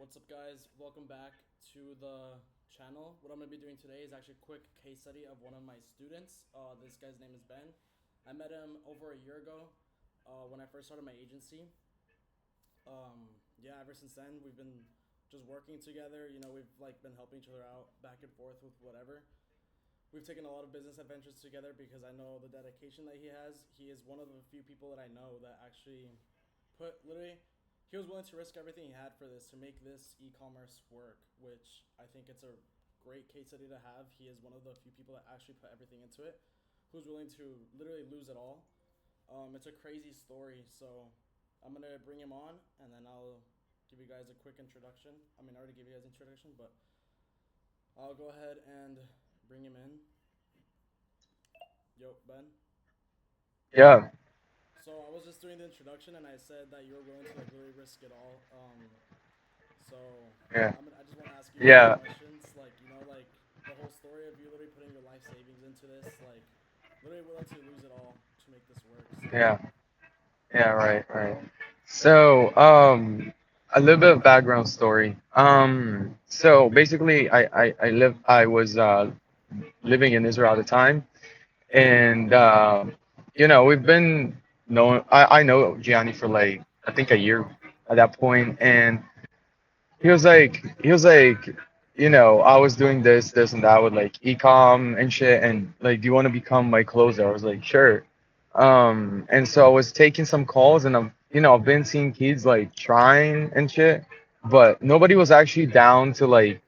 What's up, guys? Welcome back to the channel. What I'm going to be doing today is actually a quick case study of one of my students. This guy's name is Ben. I met him over a year ago when I first started my agency. Yeah, ever since then, we've been just working together. We've been helping each other out back and forth with whatever. We've taken a lot of business adventures together because I know the dedication that he has. He is one of the few people that I know that actually put literally he was willing to risk everything he had for this to make this e-commerce work, which I think it's a great case study to have. He is one of the few people that actually put everything into it, who's willing to literally lose it all. It's a crazy story, so I'm gonna bring him on, and then I'll give you guys a quick introduction. I mean, I already gave you guys an introduction, but I'll go ahead and bring him in. Yo, Ben. Yeah, So I was just doing the introduction, and I said that you were willing to really risk it all. So yeah, I just want to ask you a few yeah, questions, the whole story of you literally putting your life savings into this, literally willing to lose it all to make this work. So yeah, yeah, right, right. So, a little bit of background story. So basically, I was living in Israel at the time, and we've been I know Gianni for like I think a year at that point, and he was like, I was doing this, and that with like ecom and shit, and like, do you want to become my closer? I was like, sure. And so I was taking some calls, and I've been seeing kids like trying and shit, but nobody was actually down to like,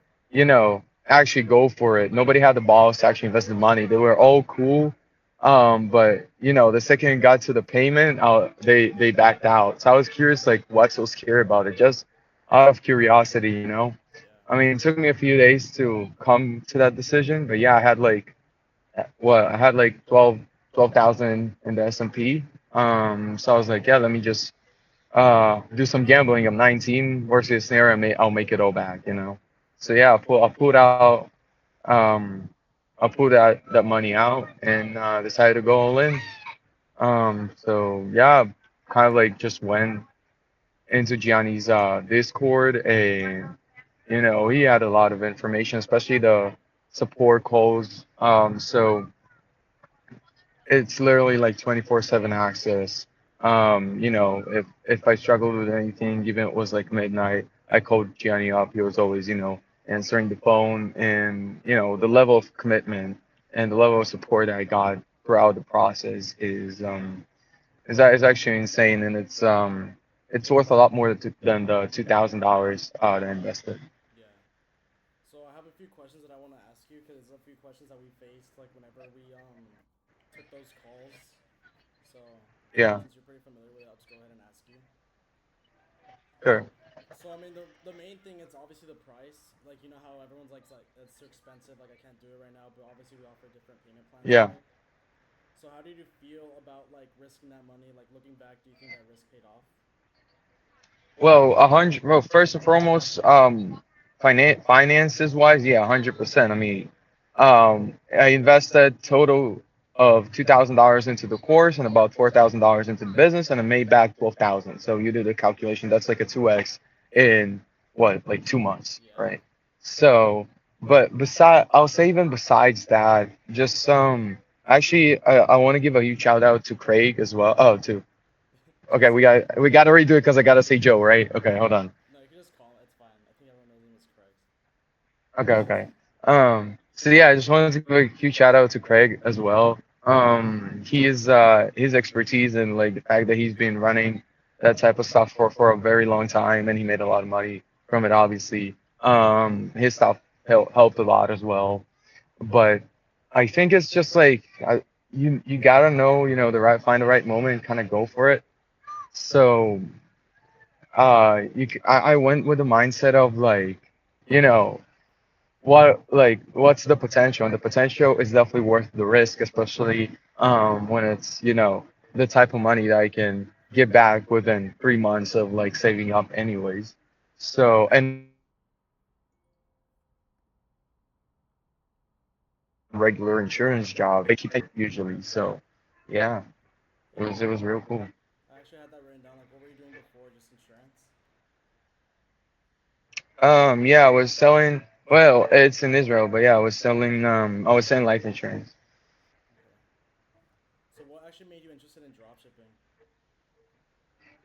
actually go for it. Nobody had the balls to actually invest the money. They were all cool. But the second it got to the payment, they backed out. So I was curious, like, what's so scary about it? Just out of curiosity. yeah, I mean, it took me a few days to come to that decision, but yeah, I had like what I had like 12,000 in the S&P. So I was like, yeah, let me just do some gambling. I'm 19. Worst case scenario, I'll make it all back. So yeah, I pulled out um I pulled that money out and decided to go all in. So yeah, kind of like just went into Gianni's Discord, and he had a lot of information, especially the support calls. So it's literally like 24/7 access. If I struggled with anything, even if it was like midnight, I called Gianni up. He was always, answering the phone, and the level of commitment and the level of support that I got throughout the process is actually insane, and it's worth a lot more than the $2,000 that I invested. yeah. So I have a few questions that I want to ask you because there's a few questions that we faced whenever we took those calls. So Yeah, since you're pretty familiar with it, I'll just go ahead and ask you. sure. So I mean, the main thing is obviously the price. Like you know how everyone's like it's too expensive. Like I can't do it right now. But obviously we offer different payment plans Yeah. here. So how did you feel about risking that money? Like looking back, do you think that risk paid off? Well, 100. Well, first and foremost, finances wise, yeah, 100%. I mean, I invested total of $2,000 into the course and about $4,000 into the business, and I made back 12,000. So you do the calculation. That's like a 2x in what, like 2 months, Yeah. right? So, but I'll say even besides that, just Actually, I want to give a huge shout out to Craig as well. Oh, to Okay, Just we got to redo it because I gotta say Joe, right? Okay, hold on. no, you can just call it. It's fine. I think everyone knows him as Craig. Okay, okay. So yeah, I just wanted to give a huge shout out to Craig as well. His expertise and like the fact that he's been running that type of stuff for a very long time, and he made a lot of money from it, obviously. His stuff helped a lot as well. But I think it's just like you gotta know, find the right moment and kind of go for it. So I went with the mindset of like, you know, what's the potential? And the potential is definitely worth the risk, especially when it's, the type of money that I can get back within 3 months of like saving up anyways. So, and not only that, but I was able to do it regular insurance job. They keep usually. So, yeah, it was real cool. I actually had that written down. Like, what were you doing before? Just insurance. Yeah, I was selling. Well, it's in Israel, but yeah, I was selling life insurance. Okay. So what actually made you interested in drop shipping?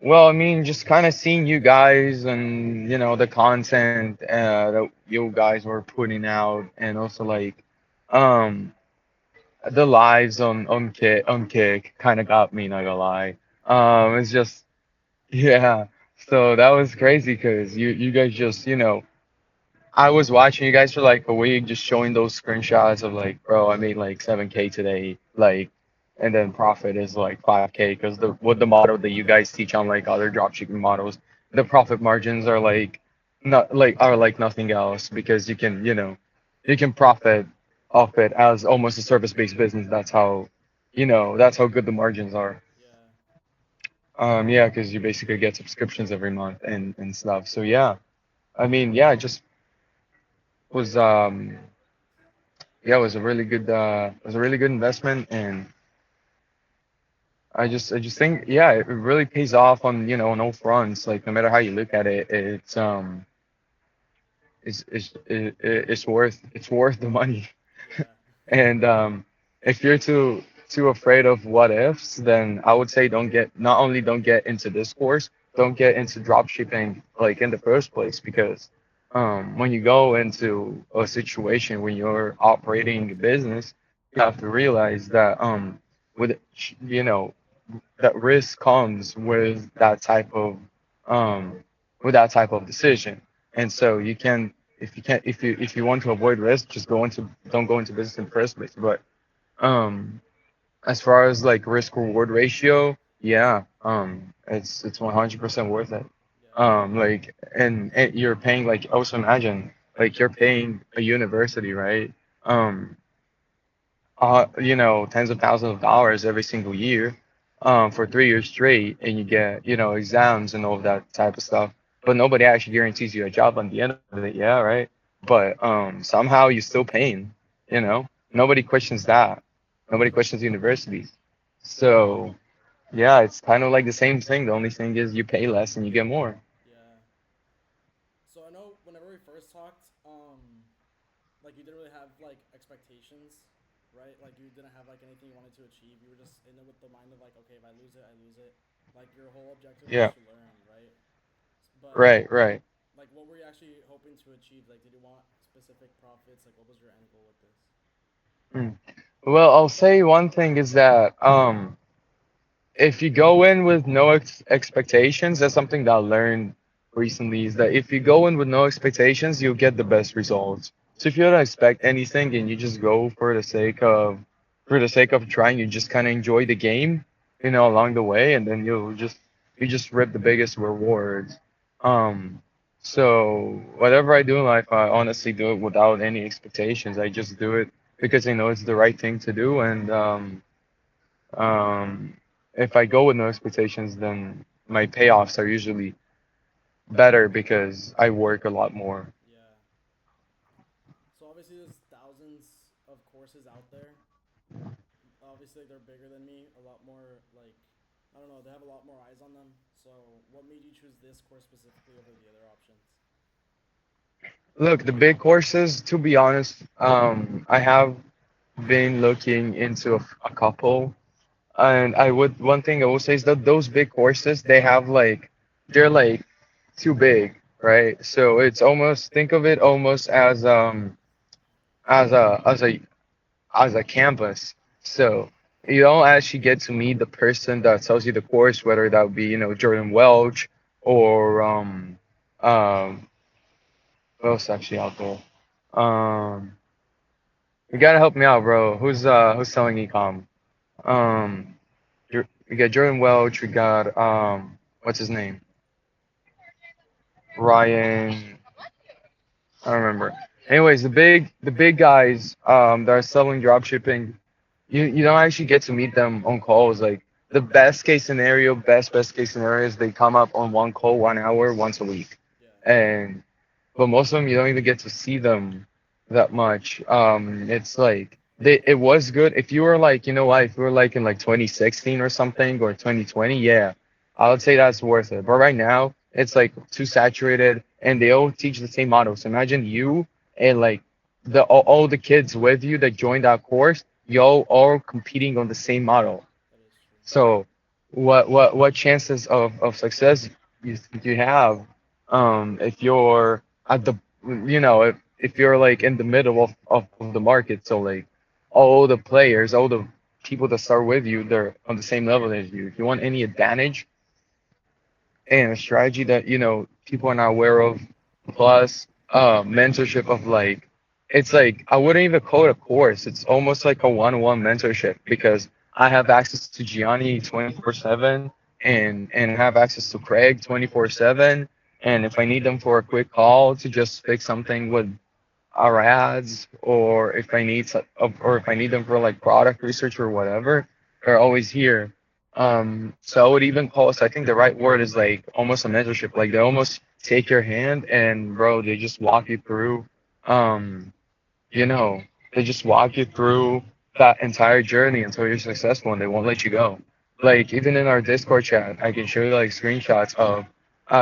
Well, I mean, just kind of seeing you guys and the content that you guys were putting out, and also like um the lives on Kick kind of got me, not gonna lie. It's just yeah. So that was crazy because you guys just I was watching you guys for like a week, just showing those screenshots of like, bro, I made like 7K today, like, and then profit is like 5K because the model that you guys teach on like other dropshipping models, the profit margins are like not like are like nothing else because you can profit off it as almost a service-based business. That's how good the margins are. Yeah. Yeah, because you basically get subscriptions every month and stuff. So yeah, I mean, yeah, it just was yeah, it was a really good investment, and I just think yeah, it really pays off on on all fronts. Like no matter how you look at it, it's worth the money. Yeah. And if you're too afraid of what ifs, then I would say not only don't get into this course, don't get into drop shipping like in the first place because when you go into a situation when you're operating a business, you have to realize that with you know that risk comes um with that type of decision. And so you can if you want to avoid risk, just don't go into business in the first place. But um as far as like risk reward ratio, yeah, it's 100% worth it. Yeah. Like and you're paying like also imagine like you're paying a university, right? Um tens of thousands of dollars every single year, for 3 years straight, and you get, exams and all of that type of stuff. But nobody actually guarantees you a job on the end of it, yeah, right? But somehow you're still paying, you know? Nobody questions that. Nobody questions universities. So, yeah, it's kind of like the same thing. The only thing is you pay less and you get more. Yeah. So I know whenever we first talked, like you didn't really have like expectations, right? Like you didn't have like anything you wanted to achieve. You were just in it with the mind of like, okay, if I lose it, I lose it. Like your whole objective was Yeah, to learn, right? But right, right. like, what were you actually hoping to achieve? Like, did you want specific profits? Like, what was your end goal with this? Mm. Well, I'll say one thing is that if you go in with no expectations, that's something that I learned recently is that if you go in with no expectations, you'll get the best results. So if you don't expect anything and you just go for the sake of trying, you just kind of enjoy the game, along the way, and then you just rip the biggest rewards. Um, so whatever I do in life, I honestly do it without any expectations. I just do it because I know it's the right thing to do, and um, if I go with no expectations, then my payoffs are usually better because I work a lot more. Yeah. So obviously, there's thousands of courses out there. Obviously, they're bigger than me. A lot more like, I don't know. They have a lot more eyes on them. So, what made you choose this course specifically over the other options? Look, the big courses, to be honest, I have been looking into a couple, and one thing I will say is that those big courses, they're like too big, right? So it's almost, think of it almost as a campus. So you don't actually get to meet the person that sells you the course, whether that would be, Jordan Welch or um what else actually out there? Um you gotta help me out, bro. Who's selling ecom? Um we got Jordan Welch, we got what's his name? Ryan, I don't remember. Anyways, the big guys that are selling drop shipping, you don't actually get to meet them on calls. Like the best case scenario is they come up on one call, 1 hour, once a week. Yeah. And but most of them you don't even get to see them that much. It's like it was good if you were like, if you were like in like 2016 or something or 2020, yeah, I would say that's worth it. But right now, It's like too saturated, and they all teach the same model. So imagine you and like all the kids with you that joined that course, y'all all competing on the same model. That is true. So what chances of success you think you have if you're at the if you're like in the middle of the market, so like all the players, all the people that start with you, they're on the same level as you. If you want any advantage and a strategy that people are not aware of, plus mentorship of like it's like I wouldn't even call it a course. It's almost like a one-on-one mentorship because I have access to Gianni 24/7 and I have access to Craig 24/7. And if I need them for a quick call to just fix something with our ads, or if I need or if I need them for like product research or whatever, they're always here. So I would even call us, I think the right word is like almost a mentorship. Like they almost take your hand and bro, they just walk you through, um, you know, they just walk you through that entire journey until you're successful and they won't let you go. Like even in our Discord chat, I can show you like screenshots of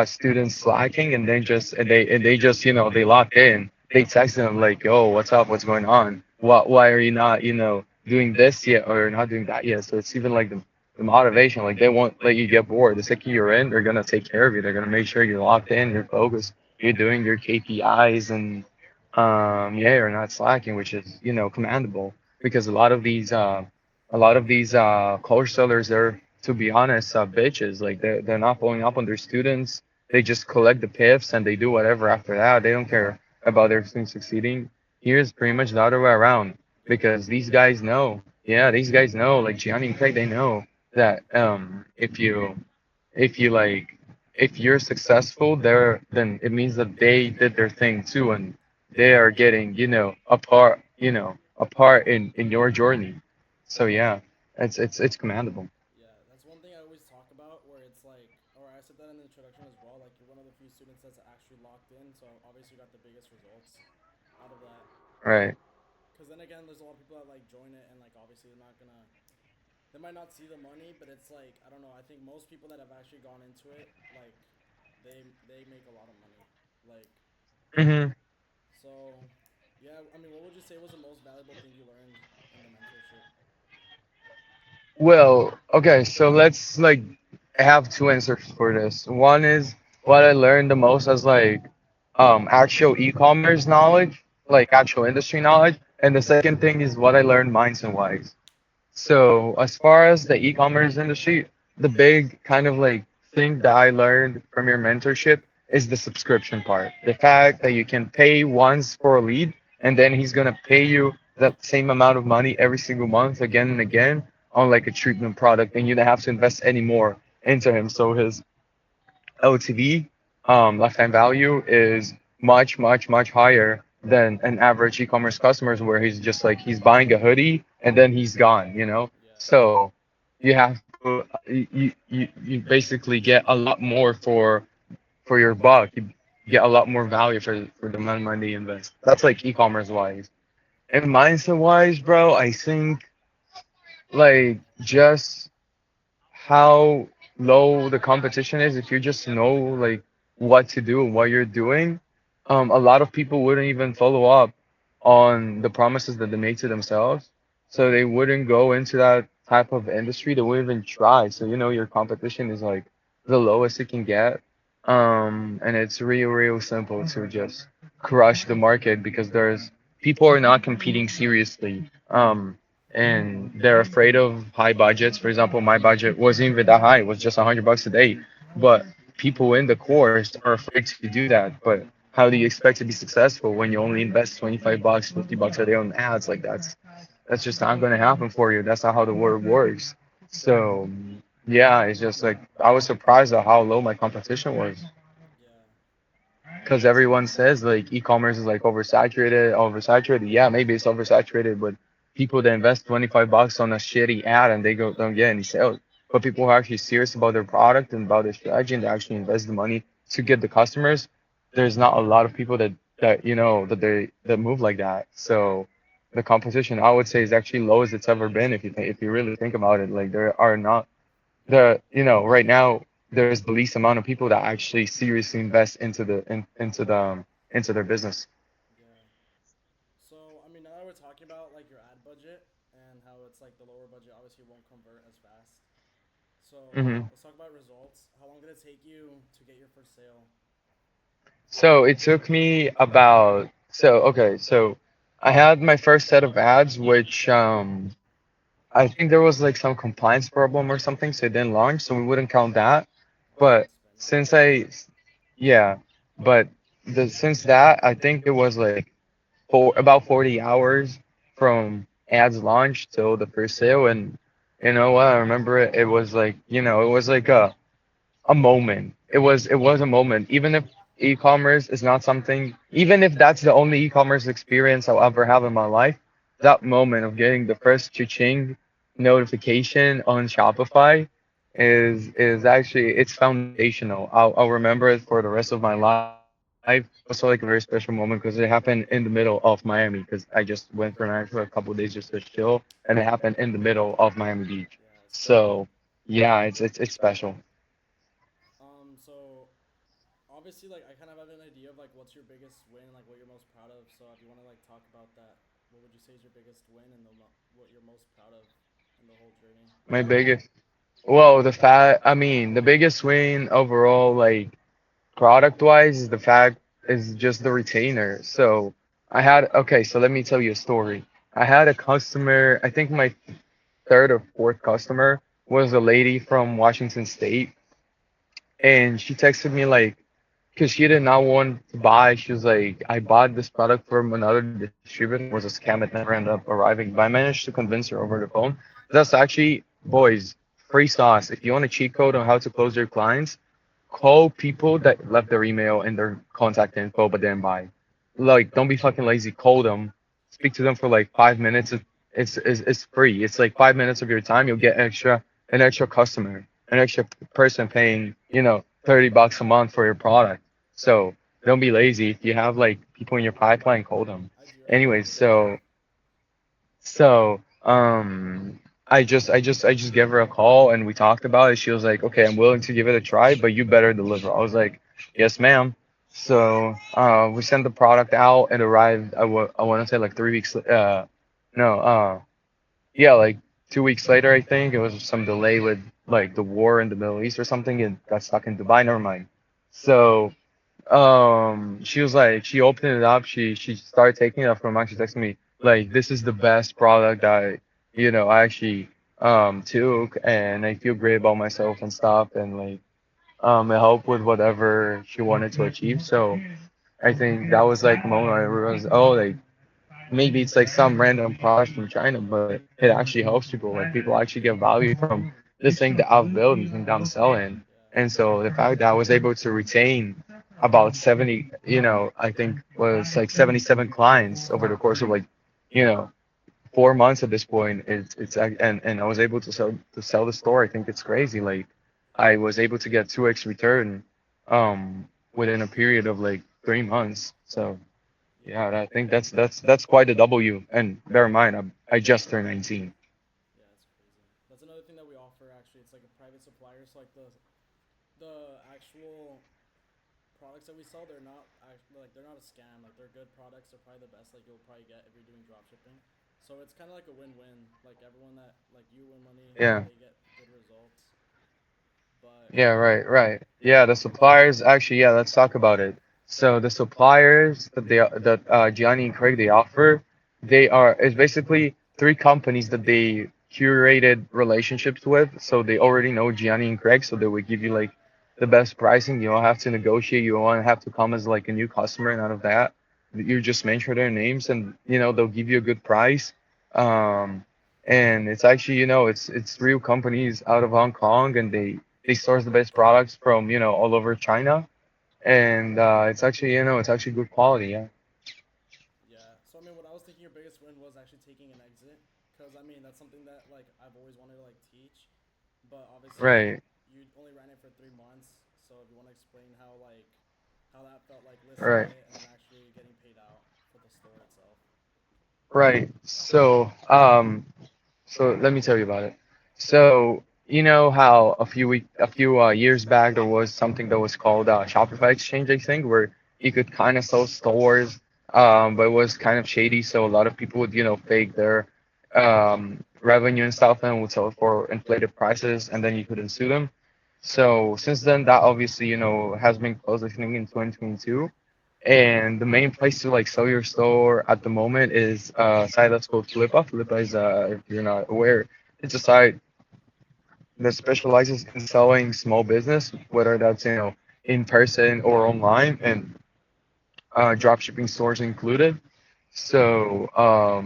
students slacking and then just and they just they locked in. They text them like, "Yo, what's up? What's going on? Why are you not doing this yet or not doing that yet?" So it's even like the motivation. Like they won't let you get bored. The second you're in, they're gonna take care of you. They're gonna make sure you're locked in, you're focused, you're doing your KPIs and yeah, you're not slacking, which is commendable because a lot of these course sellers, they're, to be honest, bitches. Like they're not following up on their students. They just collect the piffs and they do whatever after that. They don't care about their students succeeding. Here's pretty much the other way around because these guys know, yeah, these guys know, like Gianni and Craig, they know that if you like if you're successful there, then it means that they did their thing too, and they are getting a part in your journey. So yeah, it's commendable. Yeah, that's one thing I always talk about where it's like, or I said that in the introduction as well, like you're one of the few students that's actually locked in, so obviously you got the biggest results out of that. Right. Because then again, there's a lot of people that like join it and like obviously they're not gonna, they might not see the money, but it's like, I don't know, I think most people that have actually gone into it, like they make a lot of money. Like, Hmm. so yeah, I mean, what would you say was the most valuable thing you learned in the mentorship? Well, okay, so let's like have two answers for this. One is what I learned the most as like actual e-commerce knowledge, like actual industry knowledge, and the second thing is what I learned mindset wise. So as far as the e-commerce industry, the big kind of like thing that I learned from your mentorship is the subscription part. The fact that you can pay once for a lead and then he's gonna pay you that same amount of money every single month again and again on like a treatment product and you don't have to invest any more into him. So his LTV, lifetime value, is much higher than an average e-commerce customers where he's just like he's buying a hoodie and then he's gone. Yeah, So you have to you basically get a lot more for your buck. You get a lot more value for the amount of money you invest. That's like e-commerce wise. And mindset wise, bro, I think like just how low the competition is if you just know like what to do and what you're doing. A lot of people wouldn't even follow up on the promises that they make to themselves, so they wouldn't go into that type of industry. They wouldn't even try. So your competition is like the lowest it can get. And it's real simple to just crush the market because there's people are not competing seriously. And they're afraid of high budgets. For example, my budget wasn't even that high; it was just $100 a day. But people in the course are afraid to do that. But how do you expect to be successful when you only invest $25, $50 a day on ads? Like that's just not going to happen for you. That's not how the world works. So yeah, it's just like I was surprised at how low my competition was. yeah, Because everyone says like e-commerce is like oversaturated. Yeah, maybe it's oversaturated, but people that invest $25 on a shitty ad and they don't get any sales. But people who are actually serious about their product and about their strategy and they actually invest the money to get the customers, there's not a lot of people that move like that. So the competition I would say is actually low as it's ever been if you really think about it. Like there are not the right now. there's the least amount of people that actually seriously invest into their business. Yeah. So, I mean, now that we're talking about like your ad budget and how it's like the lower budget obviously won't convert as fast. So, Hmm. let's talk about results. How long did it take you to get your first sale? So it took me about so I had my first set of ads, which I think there was like some compliance problem or something, so it didn't launch, so we wouldn't count that. Oh, you But didn't spend it? since I, yeah, but since that, I think it was like for about 40 hours from ads launch till the first sale, and you know what? I remember it was like, it was like a moment. It was a moment. Even if e-commerce is not something, even if that's the only e-commerce experience I'll ever have in my life, that moment of getting the first cha-ching notification on Shopify is actually it's foundational. I'll remember it for the rest of my life. Also like a very special moment because it happened in the middle of Miami because I just went for an for a couple of days just to chill, and it happened in the middle of Miami Beach. Yeah, it's crazy. So yeah, it's special. So obviously, like I kind of have an idea of like what's your biggest win, like what you're most proud of. So if you want to like talk about that, what would you say is your biggest win and what you're most proud of in the whole journey? My biggest, well, I mean, the biggest win overall, like product wise, is the fact is just the retainer. So okay, so let me tell you a story. I had a customer, I think my third or fourth customer was a lady from Washington State, and she texted me like, because she did not want to buy. She was like, I bought this product from another distributor. It was a scam. It never ended up arriving. But I managed to convince her over the phone. That's actually, boys, free sauce. If you want a cheat code on how to close your clients, call people that left their email and their contact info but didn't buy. Like, don't be fucking lazy. Call them. Speak to them for like 5 minutes. It's free. It's like 5 minutes of your time. You'll get an extra customer, an extra person paying, $30 a month for your product. So don't be lazy. If you have like people in your pipeline, call them. I do Anyways, recommend that. I just gave her a call and we talked about it. She was like, "Okay, I'm willing to give it a try, but you better deliver." I was like, "Yes, ma'am." So we sent the product out. It arrived. I want to say like 3 weeks. No. Yeah, like 2 weeks later, I think it was some delay with like the war in the Middle East or something, and got stuck in Dubai. Never mind. So she was like, she opened it up, she started taking it from mine. She texted me like, this is the best product I actually took, and I feel great about myself and stuff, and like it helped with whatever she wanted to achieve. So I think that was like a moment where I realized, oh, like maybe it's like some random product from China, but it actually helps people. Like people actually get value from this thing that I've built and thing that I'm selling. Yeah, And so the fact that I was able to retain about 70, I think was like 77 clients over the course of like, you know, 4 months at this point, and I was able to sell the store. I think it's crazy. Like I was able to get 2x return within a period of like 3 months. So yeah, yeah, I think that's quite a W. And bear in mind, I just turned 19. yeah. It's crazy. That's another thing that we offer. Actually, it's like a private supplier. So like the actual products that we sell, they're not a scam. Like they're good products. They're probably the best like you'll probably get if you're doing drop shipping. So it's kind of like a win-win. Like everyone that like you win money, Yeah. they get good results. But Yeah, right. Yeah, the suppliers actually, yeah, let's talk about it. So the suppliers that Gianni and Craig they offer, it's basically three companies that they curated relationships with. So they already know Gianni and Craig, so they would give you like the best pricing. You don't have to negotiate. You don't have to come as like a new customer. None of that. You just mention their names, and they'll give you a good price. Um, and it's actually, it's real companies out of Hong Kong, and they source the best products from all over China, and it's actually good quality. Yeah. yeah, so I mean, what I was thinking your biggest win was actually taking an exit, because I mean that's something that like I've always wanted to like teach, but obviously Right. you only ran it for 3 months. So if you want to explain how that felt like listing Right. it and then actually getting paid out for the store itself. Right. So let me tell you about it. So you know how a few years back there was something that was called Shopify Exchange, I think, where you could kind of sell stores, but it was kind of shady. So a lot of people would, fake their revenue and stuff and would sell it for inflated prices, and then you couldn't sue them. So since then, that obviously, has been closed, I think, in 2022. And the main place to like sell your store at the moment is a site that's called Flippa. Flippa is, if you're not aware, it's a site that specializes in selling small business, whether that's in person or online, and drop shipping stores included. So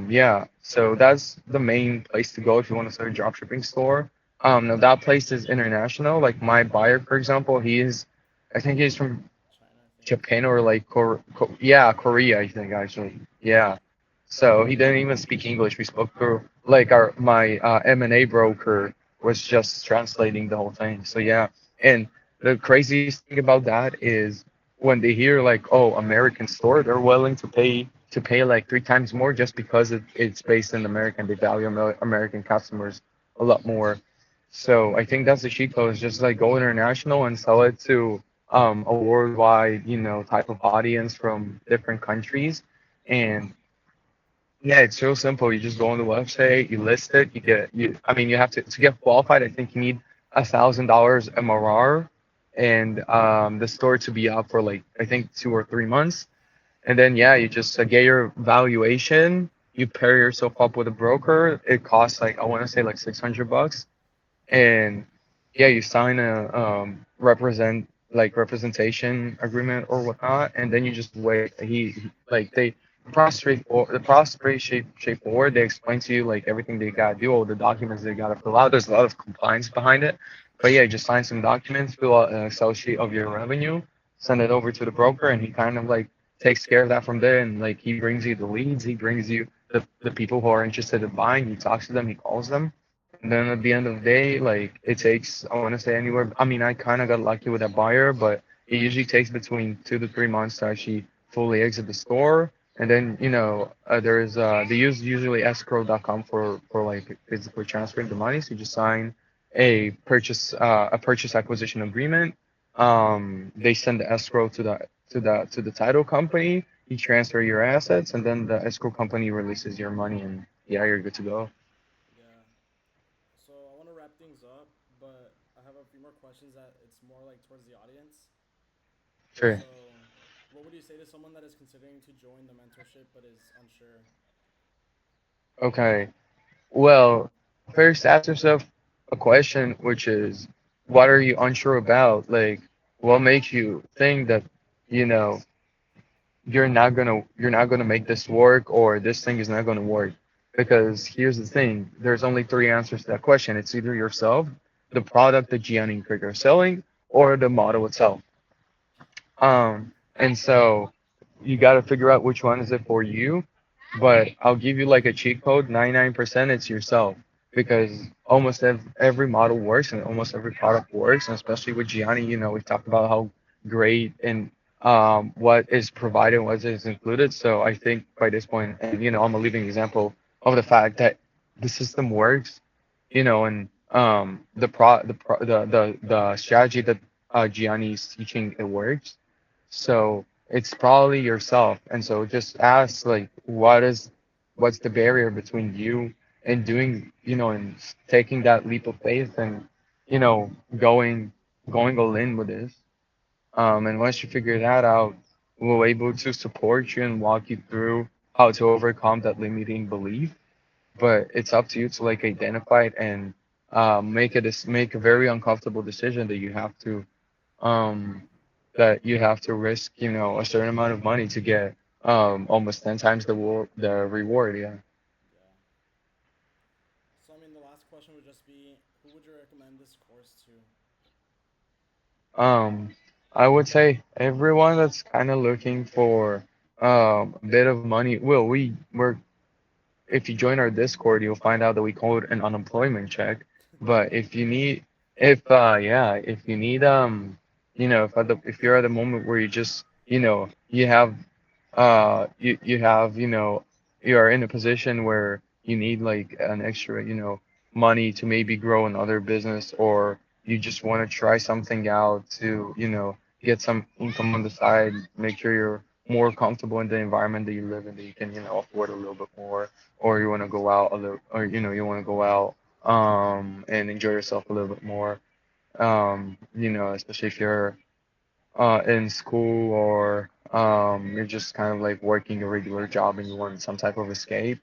yeah, so that's the main place to go if you want to start a drop shipping store. Now that place is international. Like my buyer, for example, I think he's from China, I think. Japan or like yeah, Korea, I think actually. Yeah. So he didn't even speak English. We spoke through like our my M&A broker was just translating the whole thing. So yeah. And the craziest thing about that is when they hear like, oh, American store, they're willing to pay like three times more just because it's based in America and they value American customers a lot more. So I think that's the cheat code is just like go international and sell it to a worldwide, type of audience from different countries. And yeah, it's so simple. You just go on the website, you list it, I mean, you have to get qualified. I think you need $1,000 MRR and the store to be up for like, I think 2 or 3 months. And then, yeah, you just get your valuation, you pair yourself up with a broker. It costs like, I want to say like $600 and yeah, you sign a representation agreement or whatnot, and then you just wait. Like the process pretty straightforward. They explain to you like everything they gotta do, all the documents they gotta fill out. There's a lot of compliance behind it, but yeah, you just sign some documents, fill out an Excel sheet of your revenue, send it over to the broker, and he kind of like takes care of that from there. And like he brings you the leads, he brings you the people who are interested in buying. He talks to them, he calls them and then at the end of the day, like it takes, I want to say anywhere. I mean, I kind of got lucky with that buyer, but it usually takes between 2 to 3 months to actually fully exit the store. And then, they use usually escrow.com for like physically transferring the money. So you just sign a purchase acquisition agreement. They send the escrow to the title company. You transfer your assets, and then the escrow company releases your money, and yeah, you're good to go. Yeah. So I want to wrap things up, but I have a few more questions that it's more like towards the audience. Sure. So, what would you say to someone that is considering to join the mentorship but is unsure? Okay. Well, first ask yourself a question, which is, what are you unsure about? Like, what makes you think that, you know, you're not gonna make this work or this thing is not gonna work? Because here's the thing, there's only three answers to that question. It's either yourself, the product that Gianni and Craig are selling, or the model itself. And so you got to figure out which one is it for you. But I'll give you like a cheat code. 99% it's yourself because almost every model works and almost every product works. And especially with Gianni, we talked about how great and what is provided, what is included. So I think by this point, and I'm a living example of the fact that the system works, and the strategy that Gianni is teaching, it works. So it's probably yourself. And so just ask like what's the barrier between you and doing, and taking that leap of faith and, going all in with this. And once you figure that out, we'll able to support you and walk you through how to overcome that limiting belief. But it's up to you to like identify it and make a very uncomfortable decision um that you have to risk, a certain amount of money to get almost 10 times the reward, yeah. Yeah. So, I mean, the last question would just be who would you recommend this course to? Um I would say everyone that's kind of looking for a bit of money. Well, we're if you join our Discord, you'll find out that we call it an unemployment check. But if you need if you're at the moment where you just you have you have you are in a position where you need like an extra money to maybe grow another business, or you just want to try something out to, get some income on the side, make sure you're more comfortable in the environment that you live in, that you can, afford a little bit more, or you want to go out a little, or you want to go out and enjoy yourself a little bit more. Especially if you're in school, or you're just kind of like working a regular job and you want some type of escape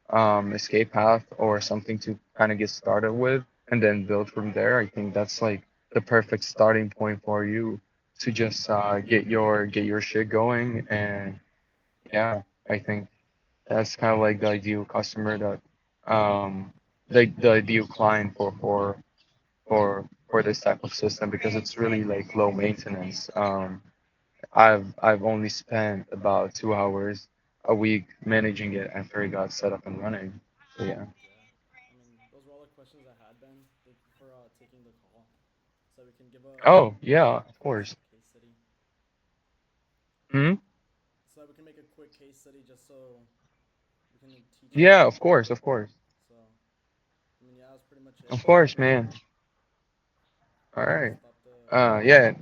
path or something to kind of get started with and then build from there. I think that's like the perfect starting point for you to just get your shit going. And yeah, I think that's kind of like the ideal customer, that the ideal client for this type of system, because it's really like low maintenance. I've only spent about 2 hours a week managing it after it got set up and running. So yeah. Yeah. I mean, those were all the questions I had, Ben. Thank you for taking the call, so we can give Oh a yeah, quick of course. case study. Hmm. So we can make a quick case study just so we can teach him. Yeah, of course, of course, So, I mean, yeah, that's pretty much it. of course, man. All I'm gonna right. stop the Yeah.